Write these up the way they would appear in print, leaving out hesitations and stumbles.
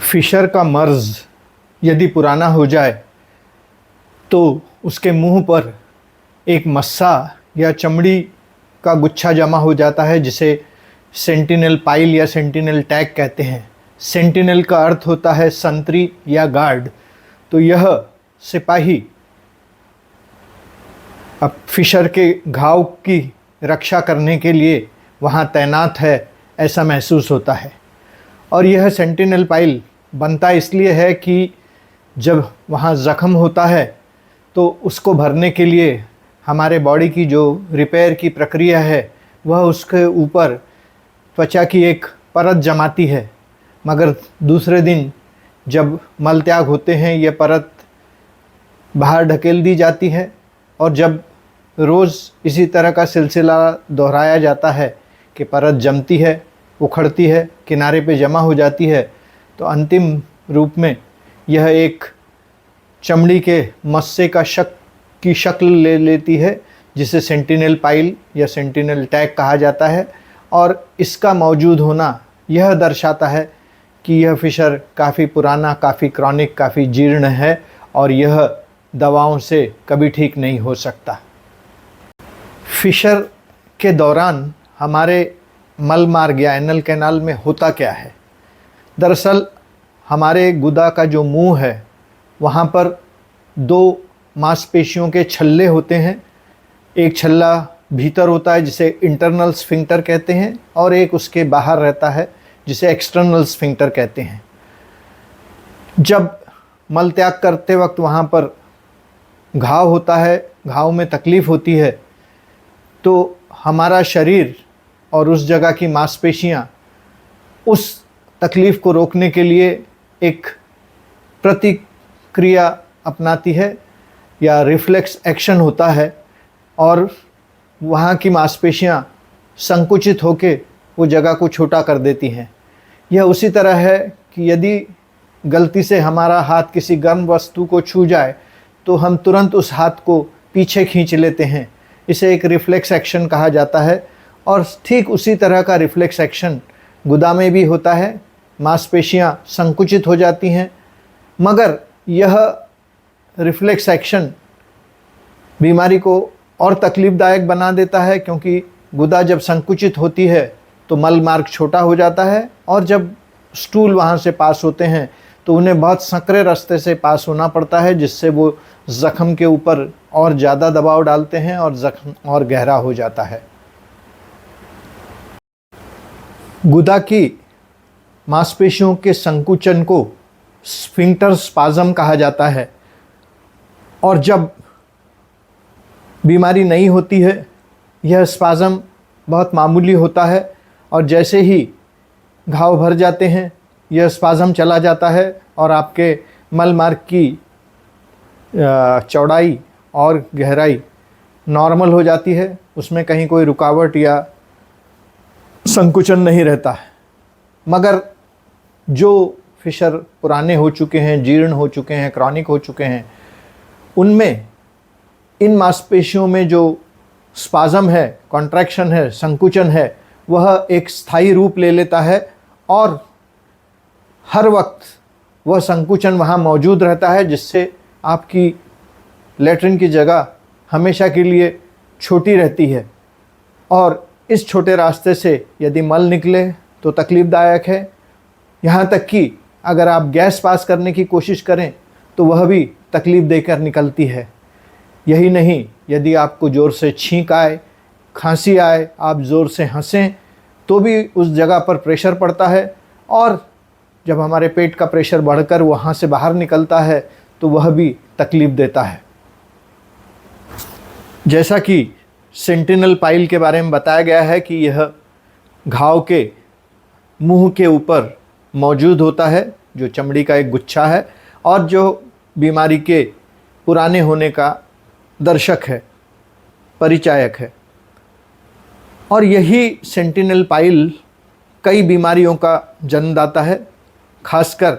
Fisher का मर्ज़ यदि पुराना हो जाए तो उसके मुंह पर एक मस्सा या चमड़ी का गुच्छा जमा हो जाता है, जिसे सेंटिनल पाइल या सेंटिनल टैग कहते हैं। सेंटिनल का अर्थ होता है संतरी या गार्ड। तो यह सिपाही अब फिशर के घाव की रक्षा करने के लिए वहाँ तैनात है, ऐसा महसूस होता है। और यह सेंटिनल पाइल बनता इसलिए है कि जब वहाँ ज़ख़म होता है तो उसको भरने के लिए हमारे बॉडी की जो रिपेयर की प्रक्रिया है वह उसके ऊपर त्वचा की एक परत जमाती है, मगर दूसरे दिन जब मल त्याग होते हैं यह परत बाहर ढकेल दी जाती है। और जब रोज़ इसी तरह का सिलसिला दोहराया जाता है कि परत जमती है, उखड़ती है, किनारे पे जमा हो जाती है, तो अंतिम रूप में यह एक चमड़ी के मस्से की शक्ल ले लेती है, जिसे सेंटिनल पाइल या सेंटिनल टैग कहा जाता है। और इसका मौजूद होना यह दर्शाता है कि यह फिशर काफ़ी पुराना, काफ़ी क्रॉनिक, काफ़ी जीर्ण है और यह दवाओं से कभी ठीक नहीं हो सकता। फिशर के दौरान हमारे मल मार्ग या एनल कैनाल में होता क्या है? दरअसल हमारे गुदा का जो मुंह है वहाँ पर दो मांसपेशियों के छल्ले होते हैं। एक छल्ला भीतर होता है जिसे इंटरनल स्फिंक्टर कहते हैं, और एक उसके बाहर रहता है जिसे एक्सटर्नल स्फिंक्टर कहते हैं। जब मल त्याग करते वक्त वहाँ पर घाव होता है, घाव में तकलीफ़ होती है, तो हमारा शरीर और उस जगह की मांसपेशियाँ उस तकलीफ़ को रोकने के लिए एक प्रतिक्रिया अपनाती है या रिफ्लेक्स एक्शन होता है, और वहाँ की मांसपेशियाँ संकुचित होकर वो जगह को छोटा कर देती हैं। यह उसी तरह है कि यदि गलती से हमारा हाथ किसी गर्म वस्तु को छू जाए तो हम तुरंत उस हाथ को पीछे खींच लेते हैं। इसे एक रिफ्लेक्स एक्शन कहा जाता है। और ठीक उसी तरह का रिफ्लेक्स एक्शन गुदा में भी होता है। मांसपेशियाँ संकुचित हो जाती हैं, मगर यह रिफ्लेक्स एक्शन बीमारी को और तकलीफ़दायक बना देता है, क्योंकि गुदा जब संकुचित होती है तो मल मार्ग छोटा हो जाता है, और जब स्टूल वहाँ से पास होते हैं तो उन्हें बहुत संकरे रास्ते से पास होना पड़ता है, जिससे वो ज़ख़म के ऊपर और ज़्यादा दबाव डालते हैं और ज़ख़म और गहरा हो जाता है। गुदा की मांसपेशियों के संकुचन को स्फिंक्टर स्पाज़म कहा जाता है, और जब बीमारी नहीं होती है यह स्पाज़म बहुत मामूली होता है, और जैसे ही घाव भर जाते हैं यह स्पाज़म चला जाता है और आपके मल मार्ग की चौड़ाई और गहराई नॉर्मल हो जाती है। उसमें कहीं कोई रुकावट या संकुचन नहीं रहता है। मगर जो फिशर पुराने हो चुके हैं, जीर्ण हो चुके हैं, क्रॉनिक हो चुके हैं, उनमें इन मांसपेशियों में जो स्पाज़म है, कॉन्ट्रैक्शन है, संकुचन है, वह एक स्थायी रूप ले लेता है, और हर वक्त वह संकुचन वहाँ मौजूद रहता है, जिससे आपकी लेट्रिन की जगह हमेशा के लिए छोटी रहती है। और इस छोटे रास्ते से यदि मल निकले तो तकलीफ़दायक है। यहाँ तक कि अगर आप गैस पास करने की कोशिश करें तो वह भी तकलीफ़ देकर निकलती है। यही नहीं, यदि आपको ज़ोर से छींक आए, खांसी आए, आप ज़ोर से हंसें तो भी उस जगह पर प्रेशर पड़ता है, और जब हमारे पेट का प्रेशर बढ़कर वहाँ से बाहर निकलता है तो वह भी तकलीफ़ देता है। जैसा कि सेंटिनल पाइल के बारे में बताया गया है कि यह घाव के मुंह के ऊपर मौजूद होता है, जो चमड़ी का एक गुच्छा है, और जो बीमारी के पुराने होने का दर्शक है, परिचायक है। और यही सेंटिनल पाइल कई बीमारियों का जन्मदाता है। खासकर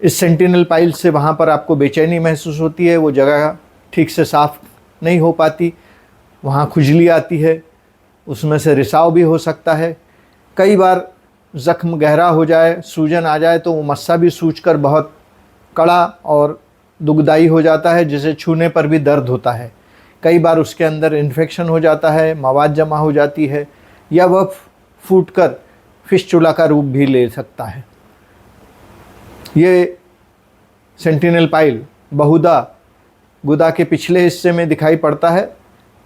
इस सेंटिनल पाइल से वहाँ पर आपको बेचैनी महसूस होती है, वो जगह ठीक से साफ़ नहीं हो पाती, वहाँ खुजली आती है, उसमें से रिसाव भी हो सकता है। कई बार ज़ख्म गहरा हो जाए, सूजन आ जाए, तो वो मस्सा भी सूजकर बहुत कड़ा और दुखदाई हो जाता है, जिसे छूने पर भी दर्द होता है। कई बार उसके अंदर इन्फेक्शन हो जाता है, मवाद जमा हो जाती है, या वह फूटकर फिस्टुला का रूप भी ले सकता है। ये सेंटिनल पाइल बहुधा गुदा के पिछले हिस्से में दिखाई पड़ता है,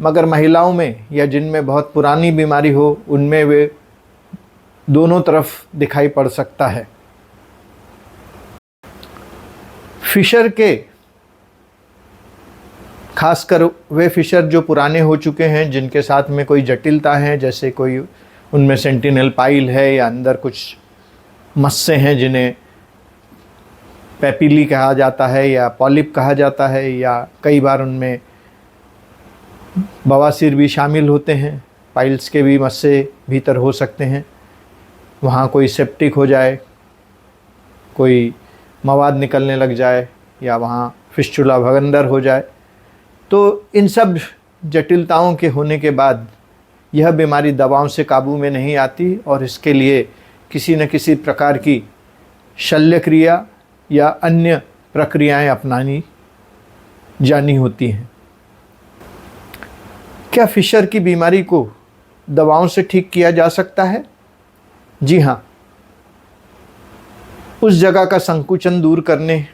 मगर महिलाओं में या जिनमें बहुत पुरानी बीमारी हो, उनमें वे दोनों तरफ दिखाई पड़ सकता है। फिशर के, खासकर वे फिशर जो पुराने हो चुके हैं, जिनके साथ में कोई जटिलता है, जैसे कोई उनमें सेंटिनल पाइल है या अंदर कुछ मस्से हैं जिन्हें पेपिली कहा जाता है या पॉलिप कहा जाता है, या कई बार उनमें बवासीर भी शामिल होते हैं, पाइल्स के भी मस्से भीतर हो सकते हैं। वहाँ कोई सेप्टिक हो जाए, कोई मवाद निकलने लग जाए, या वहाँ फिस्टुला भगंदर हो जाए, तो इन सब जटिलताओं के होने के बाद यह बीमारी दवाओं से काबू में नहीं आती, और इसके लिए किसी न किसी प्रकार की शल्य क्रिया या अन्य प्रक्रियाएं अपनानी जानी होती हैं। क्या फिशर की बीमारी को दवाओं से ठीक किया जा सकता है? जी हाँ। उस जगह का संकुचन दूर करने,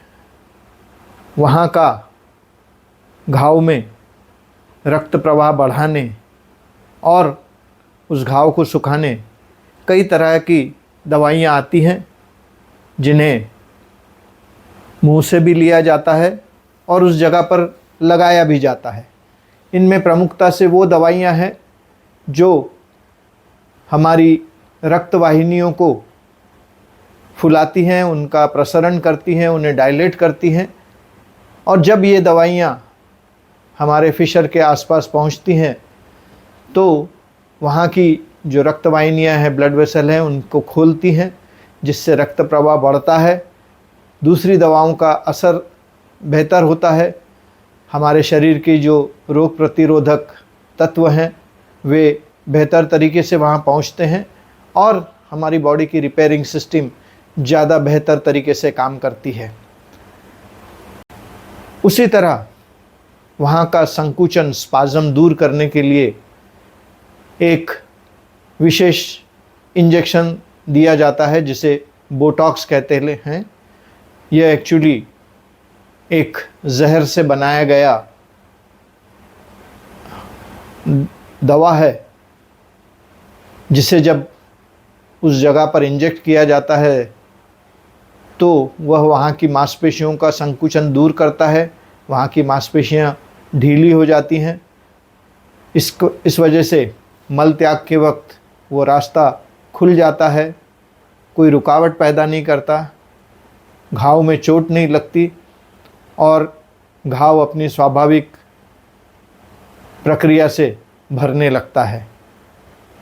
वहाँ का घाव में रक्त प्रवाह बढ़ाने और उस घाव को सुखाने कई तरह की दवाइयाँ आती हैं, जिन्हें मुंह से भी लिया जाता है और उस जगह पर लगाया भी जाता है। इनमें प्रमुखता से वो दवाइयाँ हैं जो हमारी रक्त वाहिनियों को फुलाती हैं, उनका प्रसरण करती हैं, उन्हें डायलेट करती हैं, और जब ये दवाइयाँ हमारे फिशर के आसपास पहुँचती हैं तो वहाँ की जो रक्त वाहिनियाँ हैं, ब्लड वेसल हैं, उनको खोलती हैं, जिससे रक्त प्रवाह बढ़ता है, दूसरी दवाओं का असर बेहतर होता है, हमारे शरीर की जो रोग प्रतिरोधक तत्व हैं वे बेहतर तरीके से वहाँ पहुँचते हैं, और हमारी बॉडी की रिपेयरिंग सिस्टम ज़्यादा बेहतर तरीके से काम करती है। उसी तरह वहाँ का संकुचन, स्पाज़म दूर करने के लिए एक विशेष इंजेक्शन दिया जाता है, जिसे बोटॉक्स कहते हैं। यह एक्चुअली एक जहर से बनाया गया दवा है, जिसे जब उस जगह पर इंजेक्ट किया जाता है तो वह वहाँ की मांसपेशियों का संकुचन दूर करता है, वहाँ की मांसपेशियाँ ढीली हो जाती हैं। इस वजह से मल त्याग के वक्त वो रास्ता खुल जाता है, कोई रुकावट पैदा नहीं करता, घाव में चोट नहीं लगती, और घाव अपनी स्वाभाविक प्रक्रिया से भरने लगता है।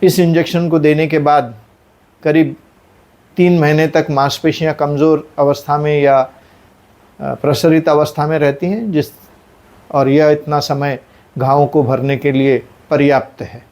इस इंजेक्शन को देने के बाद करीब 3 महीने तक मांसपेशियां कमज़ोर अवस्था में या प्रसरित अवस्था में रहती हैं, और यह इतना समय घावों को भरने के लिए पर्याप्त है।